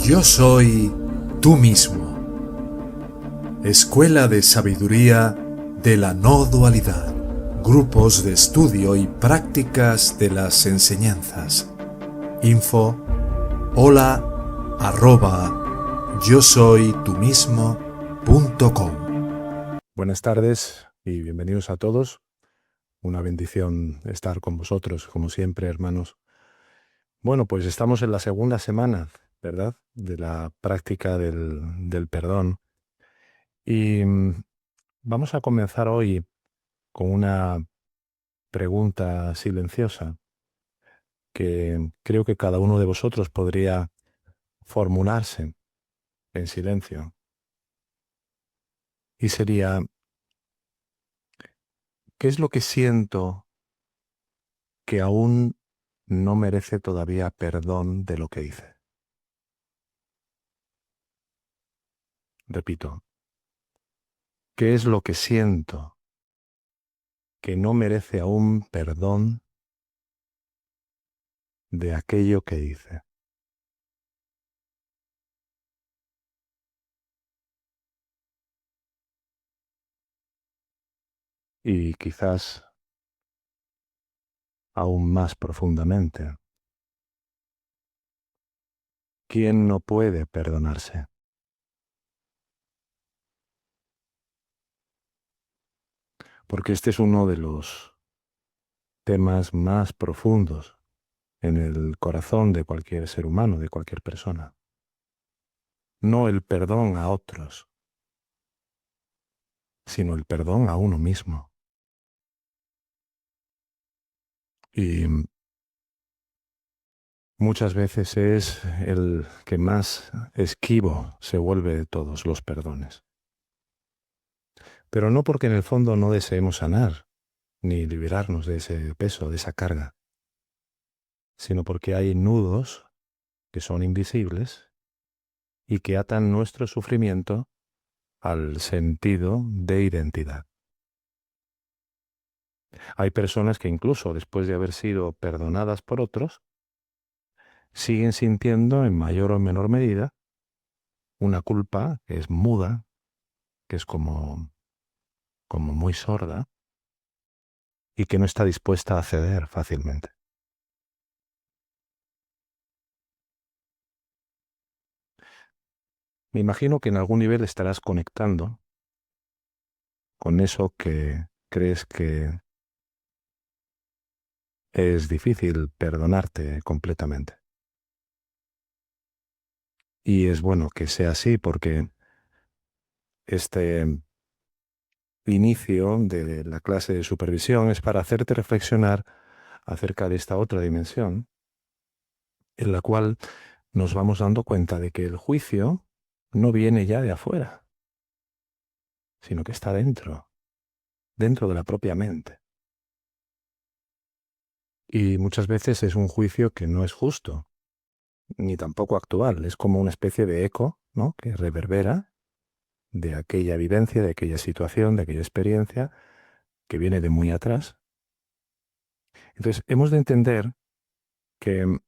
Yo soy tú mismo. Escuela de Sabiduría de la No Dualidad. Grupos de estudio y prácticas de las enseñanzas. Info hola yo soy tú mismo.com. Buenas tardes y bienvenidos a todos. Una bendición estar con vosotros, como siempre, hermanos. Bueno, pues estamos en la segunda semana, ¿verdad?, de la práctica del perdón. Y vamos a comenzar hoy con una pregunta silenciosa que creo que cada uno de vosotros podría formularse en silencio. Y sería, ¿qué es lo que siento que aún no merece todavía perdón de lo que hice? Repito, ¿qué es lo que siento que no merece aún perdón de aquello que hice? Y quizás aún más profundamente, ¿quién no puede perdonarse? Porque este es uno de los temas más profundos en el corazón de cualquier ser humano, de cualquier persona. No el perdón a otros, sino el perdón a uno mismo. Y muchas veces es el que más esquivo se vuelve de todos los perdones. Pero no porque en el fondo no deseemos sanar, ni liberarnos de ese peso, de esa carga, sino porque hay nudos que son invisibles y que atan nuestro sufrimiento al sentido de identidad. Hay personas que incluso después de haber sido perdonadas por otros, siguen sintiendo en mayor o menor medida una culpa que es muda, que es como muy sorda y que no está dispuesta a ceder fácilmente. Me imagino que en algún nivel estarás conectando con eso que crees que es difícil perdonarte completamente. Y es bueno que sea así porque este inicio de la clase de supervisión es para hacerte reflexionar acerca de esta otra dimensión en la cual nos vamos dando cuenta de que el juicio no viene ya de afuera, sino que está dentro de la propia mente. Y muchas veces es un juicio que no es justo, ni tampoco actual. Es como una especie de eco, ¿no?, que reverbera de aquella vivencia, de aquella situación, de aquella experiencia que viene de muy atrás. Entonces, hemos de entender que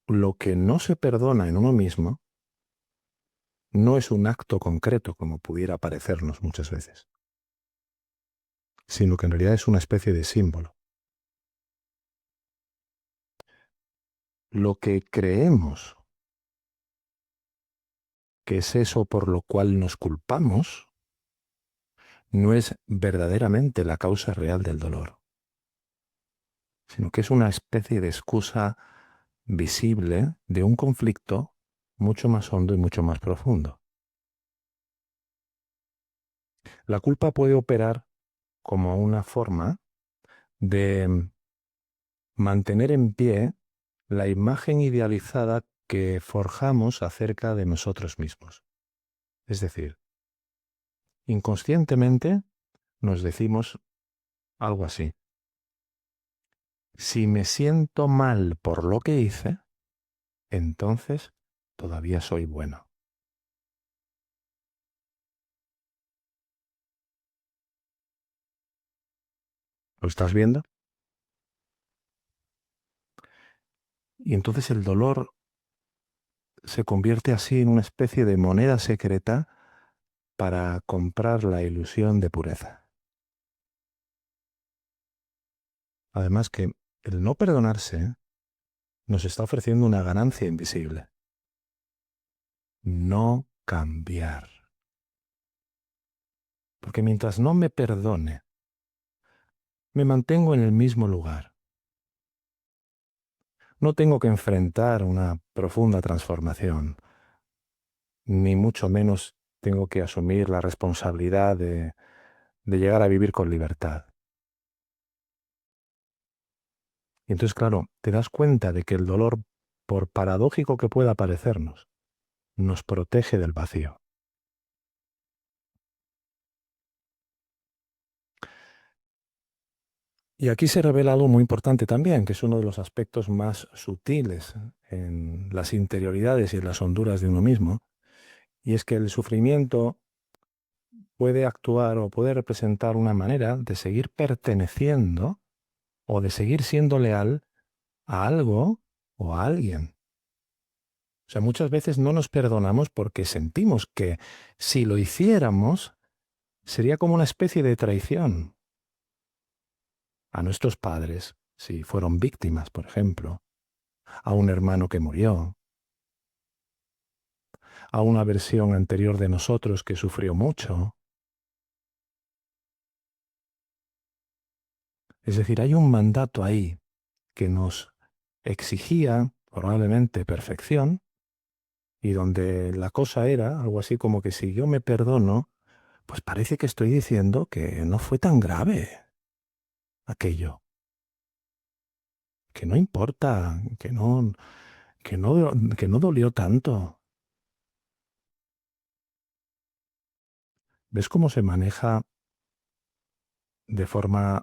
lo que no se perdona en uno mismo no es un acto concreto, como pudiera parecernos muchas veces, sino que en realidad es una especie de símbolo. Lo que creemos que es eso por lo cual nos culpamos no es verdaderamente la causa real del dolor, sino que es una especie de excusa visible de un conflicto mucho más hondo y mucho más profundo. La culpa puede operar como una forma de mantener en pie la imagen idealizada que forjamos acerca de nosotros mismos. Es decir, inconscientemente nos decimos algo así: si me siento mal por lo que hice, entonces todavía soy bueno. ¿Lo estás viendo? Y entonces el dolor se convierte así en una especie de moneda secreta para comprar la ilusión de pureza. Además que el no perdonarse nos está ofreciendo una ganancia invisible. No cambiar. Porque mientras no me perdone, me mantengo en el mismo lugar. No tengo que enfrentar una profunda transformación, ni mucho menos tengo que asumir la responsabilidad de llegar a vivir con libertad. Y entonces, claro, te das cuenta de que el dolor, por paradójico que pueda parecernos, nos protege del vacío. Y aquí se revela algo muy importante también, que es uno de los aspectos más sutiles en las interioridades y en las honduras de uno mismo, y es que el sufrimiento puede actuar o puede representar una manera de seguir perteneciendo o de seguir siendo leal a algo o a alguien. O sea, muchas veces no nos perdonamos porque sentimos que si lo hiciéramos sería como una especie de traición a nuestros padres, si fueron víctimas, por ejemplo, a un hermano que murió, a una versión anterior de nosotros que sufrió mucho. Es decir, hay un mandato ahí que nos exigía probablemente perfección y donde la cosa era algo así como que si yo me perdono, pues parece que estoy diciendo que no fue tan grave aquello, que no importa, que no dolió tanto. ¿Ves cómo se maneja de forma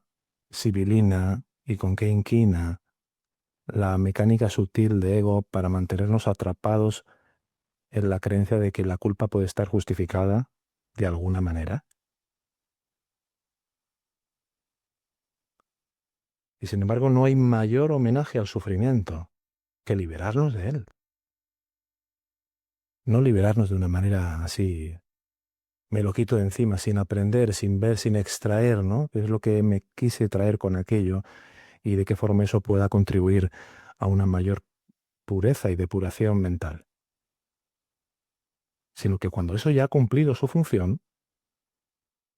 sibilina y con qué inquina la mecánica sutil de ego para mantenernos atrapados en la creencia de que la culpa puede estar justificada de alguna manera? Y sin embargo no hay mayor homenaje al sufrimiento que liberarnos de él. No liberarnos de una manera así, me lo quito de encima, sin aprender, sin ver, sin extraer, ¿no? Que es lo que me quise traer con aquello y de qué forma eso pueda contribuir a una mayor pureza y depuración mental. Sino que cuando eso ya ha cumplido su función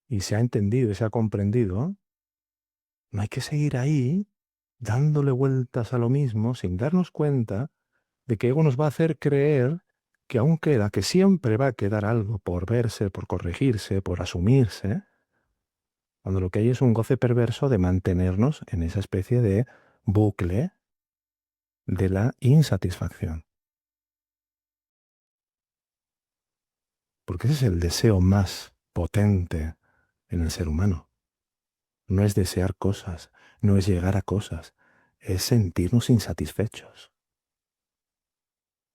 y se ha entendido y se ha comprendido, no hay que seguir ahí dándole vueltas a lo mismo sin darnos cuenta de que ego nos va a hacer creer que aún queda, que siempre va a quedar algo por verse, por corregirse, por asumirse, cuando lo que hay es un goce perverso de mantenernos en esa especie de bucle de la insatisfacción. Porque ese es el deseo más potente en el ser humano. No es desear cosas, no es llegar a cosas, es sentirnos insatisfechos.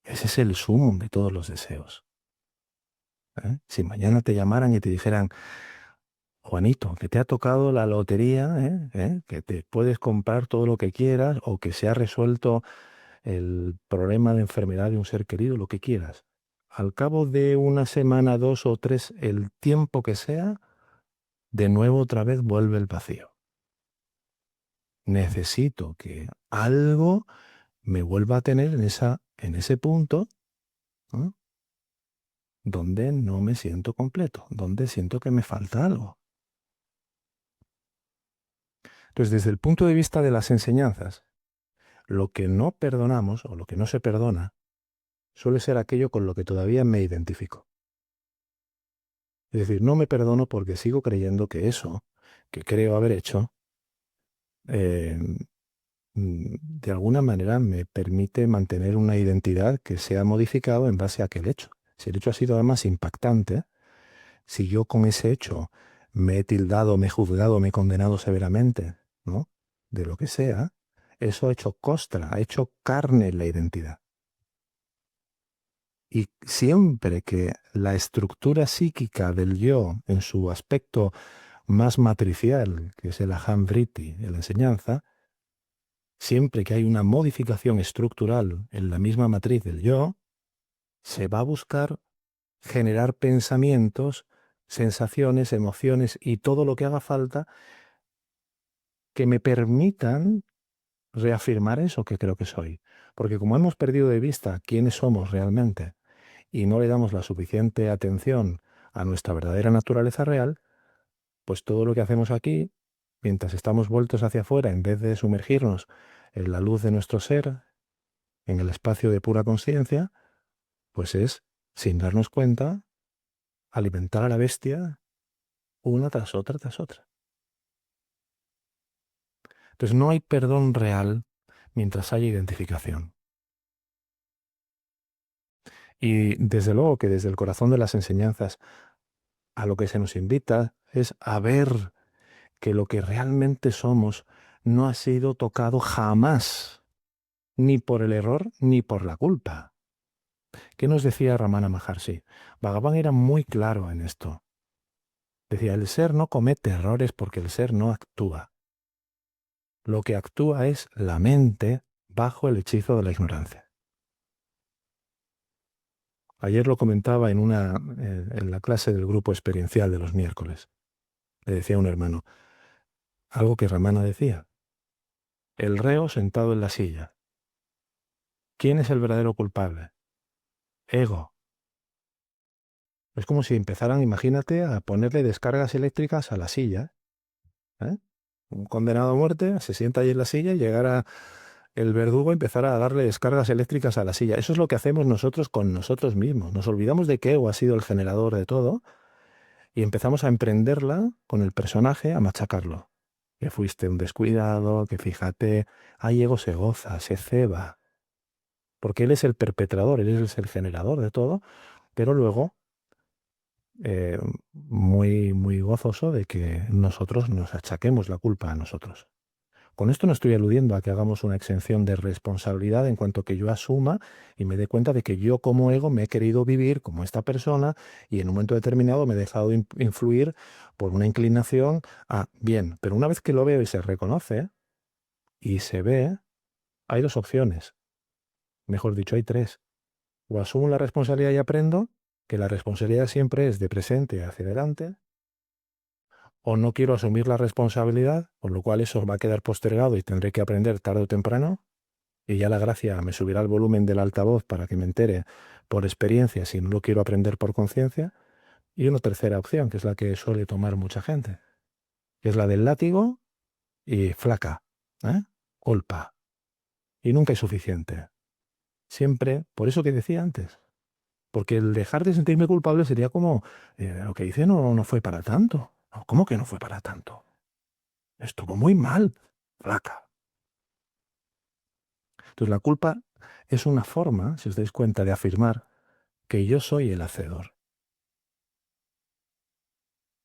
Ese es el sumum de todos los deseos. Si mañana te llamaran y te dijeran, Juanito, que te ha tocado la lotería, que te puedes comprar todo lo que quieras o que se ha resuelto el problema de enfermedad de un ser querido, lo que quieras. Al cabo de una semana, 2 o 3, el tiempo que sea, de nuevo otra vez vuelve el vacío. Necesito que algo me vuelva a tener en ese punto, ¿no?, donde no me siento completo, donde siento que me falta algo. Entonces, desde el punto de vista de las enseñanzas, lo que no perdonamos o lo que no se perdona suele ser aquello con lo que todavía me identifico. Es decir, no me perdono porque sigo creyendo que eso que creo haber hecho, eh, de alguna manera me permite mantener una identidad que se ha modificado en base a aquel hecho. Si el hecho ha sido además impactante, si yo con ese hecho me he tildado, me he juzgado, me he condenado severamente, ¿no?, de lo que sea, eso ha hecho costra, ha hecho carne la identidad. Y siempre que la estructura psíquica del yo, en su aspecto más matricial, que es el aham vritti, en la enseñanza, siempre que hay una modificación estructural en la misma matriz del yo, se va a buscar generar pensamientos, sensaciones, emociones y todo lo que haga falta que me permitan reafirmar eso que creo que soy. Porque como hemos perdido de vista quiénes somos realmente y no le damos la suficiente atención a nuestra verdadera naturaleza real, pues todo lo que hacemos aquí, mientras estamos vueltos hacia afuera, en vez de sumergirnos en la luz de nuestro ser, en el espacio de pura conciencia, pues es, sin darnos cuenta, alimentar a la bestia una tras otra tras otra. Entonces no hay perdón real mientras haya identificación. Y desde luego que desde el corazón de las enseñanzas a lo que se nos invita es a ver que lo que realmente somos no ha sido tocado jamás, ni por el error ni por la culpa. ¿Qué nos decía Ramana Maharshi? Bhagavan era muy claro en esto. Decía, el ser no comete errores porque el ser no actúa. Lo que actúa es la mente bajo el hechizo de la ignorancia. Ayer lo comentaba en la clase del grupo experiencial de los miércoles. Le decía a un hermano, algo que Ramana decía. El reo sentado en la silla. ¿Quién es el verdadero culpable? Ego. Es como si empezaran, imagínate, a ponerle descargas eléctricas a la silla. ¿Eh? Un condenado a muerte se sienta ahí en la silla y llegara el verdugo a empezar a darle descargas eléctricas a la silla. Eso es lo que hacemos nosotros con nosotros mismos. Nos olvidamos de que ego ha sido el generador de todo y empezamos a emprenderla con el personaje a machacarlo. Que fuiste un descuidado, que fíjate, ahí ego se goza, se ceba. Porque él es el perpetrador, él es el generador de todo, pero luego eh, muy gozoso de que nosotros nos achaquemos la culpa a nosotros. Con esto no estoy aludiendo a que hagamos una exención de responsabilidad en cuanto que yo asuma y me dé cuenta de que yo como ego me he querido vivir como esta persona y en un momento determinado me he dejado influir por una inclinación a bien, pero una vez que lo veo y se reconoce y se ve, hay dos opciones. Mejor dicho, hay tres. O asumo la responsabilidad y aprendo, que la responsabilidad siempre es de presente hacia adelante, o no quiero asumir la responsabilidad, con lo cual eso va a quedar postergado y tendré que aprender tarde o temprano, y ya la gracia me subirá el volumen del altavoz para que me entere por experiencia si no lo quiero aprender por conciencia, y una tercera opción, que es la que suele tomar mucha gente, que es la del látigo y flaca, ¿eh? Culpa. Y nunca es suficiente. Siempre, por eso que decía antes, porque el dejar de sentirme culpable sería como, lo que hice no fue para tanto. No, ¿cómo que no fue para tanto? Estuvo muy mal, flaca. Entonces la culpa es una forma, si os dais cuenta, de afirmar que yo soy el hacedor.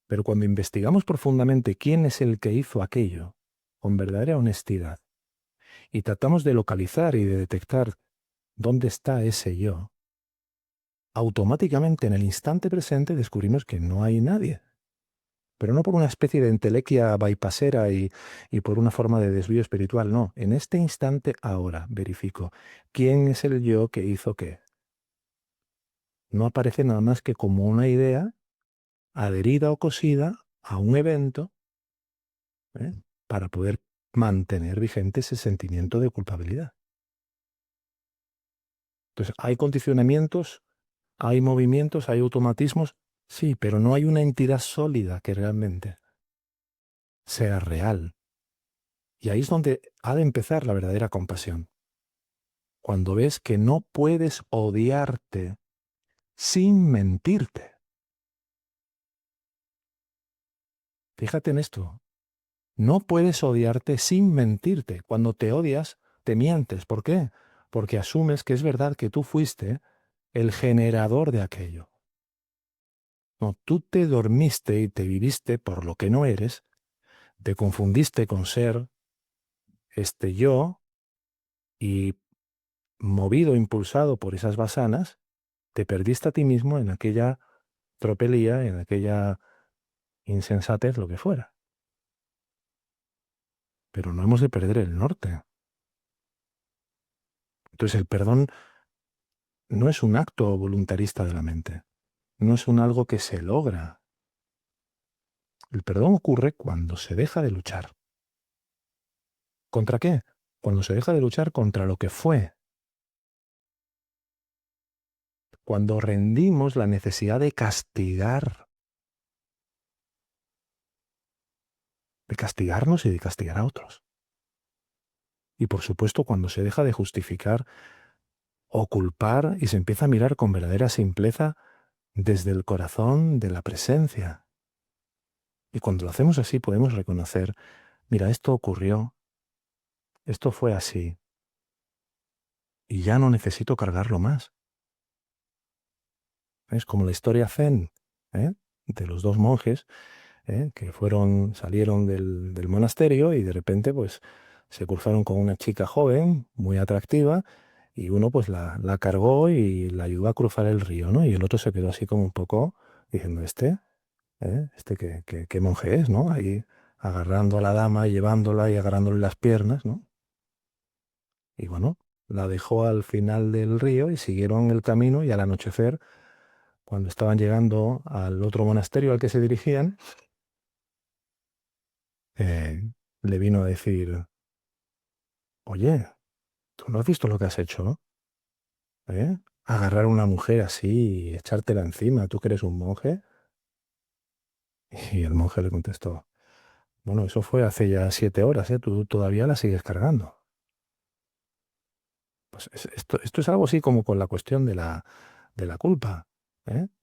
Pero cuando investigamos profundamente quién es el que hizo aquello, con verdadera honestidad, y tratamos de localizar y de detectar dónde está ese yo, automáticamente en el instante presente descubrimos que no hay nadie. Pero no por una especie de entelequia bypassera y por una forma de desvío espiritual, no. En este instante ahora verifico quién es el yo que hizo qué. No aparece nada más que como una idea adherida o cosida a un evento, ¿eh? Para poder mantener vigente ese sentimiento de culpabilidad. Entonces, ¿hay condicionamientos? ¿Hay movimientos? ¿Hay automatismos? Sí, pero no hay una entidad sólida que realmente sea real. Y ahí es donde ha de empezar la verdadera compasión. Cuando ves que no puedes odiarte sin mentirte. Fíjate en esto. No puedes odiarte sin mentirte. Cuando te odias, te mientes. ¿Por qué? Porque asumes que es verdad que tú fuiste el generador de aquello. No, tú te dormiste y te viviste por lo que no eres, te confundiste con ser este yo y movido, impulsado por esas basanas, te perdiste a ti mismo en aquella tropelía, en aquella insensatez, lo que fuera. Pero no hemos de perder el norte. Entonces el perdón no es un acto voluntarista de la mente, no es un algo que se logra. El perdón ocurre cuando se deja de luchar. ¿Contra qué? Cuando se deja de luchar contra lo que fue. Cuando rendimos la necesidad de castigarnos y de castigar a otros. Y por supuesto, cuando se deja de justificar o culpar y se empieza a mirar con verdadera simpleza desde el corazón de la presencia. Y cuando lo hacemos así podemos reconocer, mira, esto ocurrió, esto fue así, y ya no necesito cargarlo más. Es como la historia Zen, de los dos monjes que salieron del monasterio y de repente pues se cruzaron con una chica joven, muy atractiva, y uno pues la cargó y la ayudó a cruzar el río, ¿no? Y el otro se quedó así como un poco diciendo, ¿qué monje es, ¿no? Ahí agarrando a la dama, llevándola y agarrándole las piernas, ¿no? Y bueno, la dejó al final del río y siguieron el camino y al anochecer, cuando estaban llegando al otro monasterio al que se dirigían, le vino a decir, oye, ¿tú no has visto lo que has hecho, no? Agarrar a una mujer así y echártela encima, ¿tú que eres un monje? Y el monje le contestó, bueno, eso fue hace ya 7 horas, tú todavía la sigues cargando. Pues esto es algo así como con la cuestión de la culpa.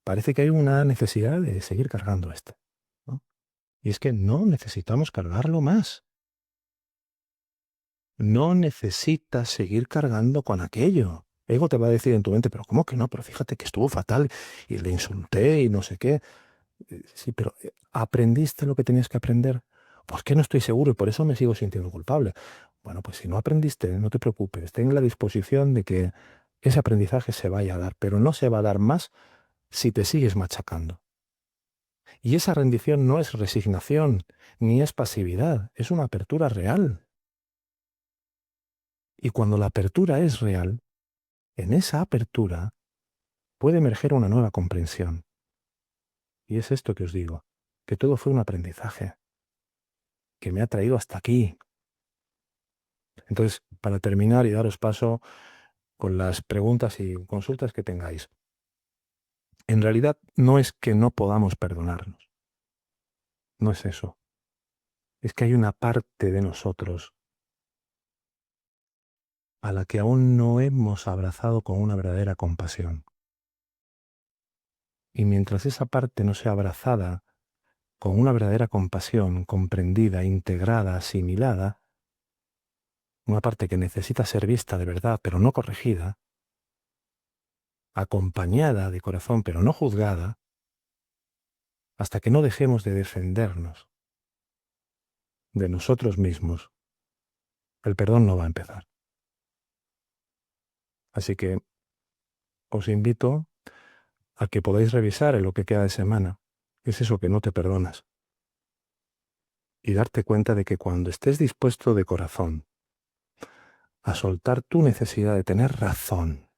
Parece que hay una necesidad de seguir cargando esto, ¿no? Y es que no necesitamos cargarlo más. No necesitas seguir cargando con aquello. Ego te va a decir en tu mente, pero ¿cómo que no? Pero fíjate que estuvo fatal y le insulté y no sé qué. Sí, pero ¿aprendiste lo que tenías que aprender? Pues que no estoy seguro y por eso me sigo sintiendo culpable. Bueno, pues si no aprendiste, no te preocupes. Ten la disposición de que ese aprendizaje se vaya a dar, pero no se va a dar más si te sigues machacando. Y esa rendición no es resignación, ni es pasividad, es una apertura real. Y cuando la apertura es real, en esa apertura puede emerger una nueva comprensión. Y es esto que os digo, que todo fue un aprendizaje, que me ha traído hasta aquí. Entonces, para terminar y daros paso con las preguntas y consultas que tengáis, en realidad no es que no podamos perdonarnos, no es eso. Es que hay una parte de nosotros a la que aún no hemos abrazado con una verdadera compasión. Y mientras esa parte no sea abrazada con una verdadera compasión, comprendida, integrada, asimilada, una parte que necesita ser vista de verdad, pero no corregida, acompañada de corazón, pero no juzgada, hasta que no dejemos de defendernos de nosotros mismos, el perdón no va a empezar. Así que os invito a que podáis revisar en lo que queda de semana qué es eso que no te perdonas y darte cuenta de que cuando estés dispuesto de corazón a soltar tu necesidad de tener razón,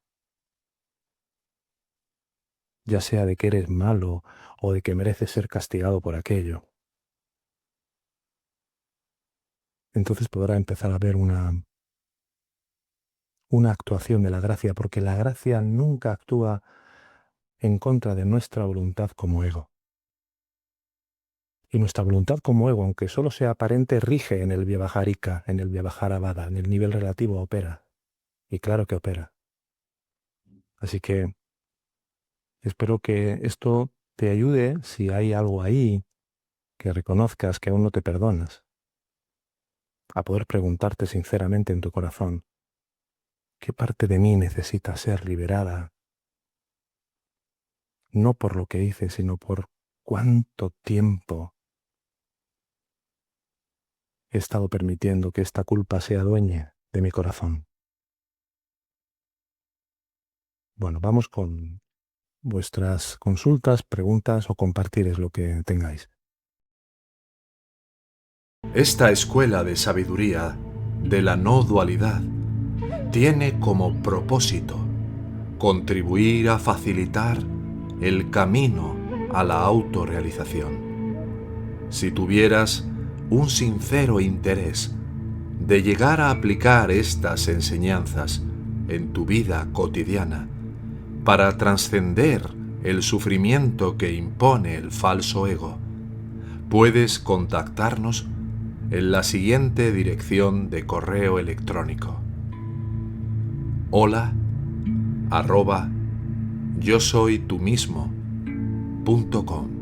ya sea de que eres malo o de que mereces ser castigado por aquello, entonces podrá empezar a haber una actuación de la gracia, porque la gracia nunca actúa en contra de nuestra voluntad como ego. Y nuestra voluntad como ego, aunque solo sea aparente, rige en el Vyavaharika, en el Vyavaharavada, en el nivel relativo opera. Y claro que opera. Así que espero que esto te ayude si hay algo ahí que reconozcas que aún no te perdonas, a poder preguntarte sinceramente en tu corazón, ¿qué parte de mí necesita ser liberada? No por lo que hice, sino por cuánto tiempo he estado permitiendo que esta culpa sea dueña de mi corazón. Bueno, vamos con vuestras consultas, preguntas o compartires lo que tengáis. Esta escuela de sabiduría de la no dualidad tiene como propósito contribuir a facilitar el camino a la autorrealización. Si tuvieras un sincero interés de llegar a aplicar estas enseñanzas en tu vida cotidiana para trascender el sufrimiento que impone el falso ego, puedes contactarnos en la siguiente dirección de correo electrónico: hola@yosoytumismo.com.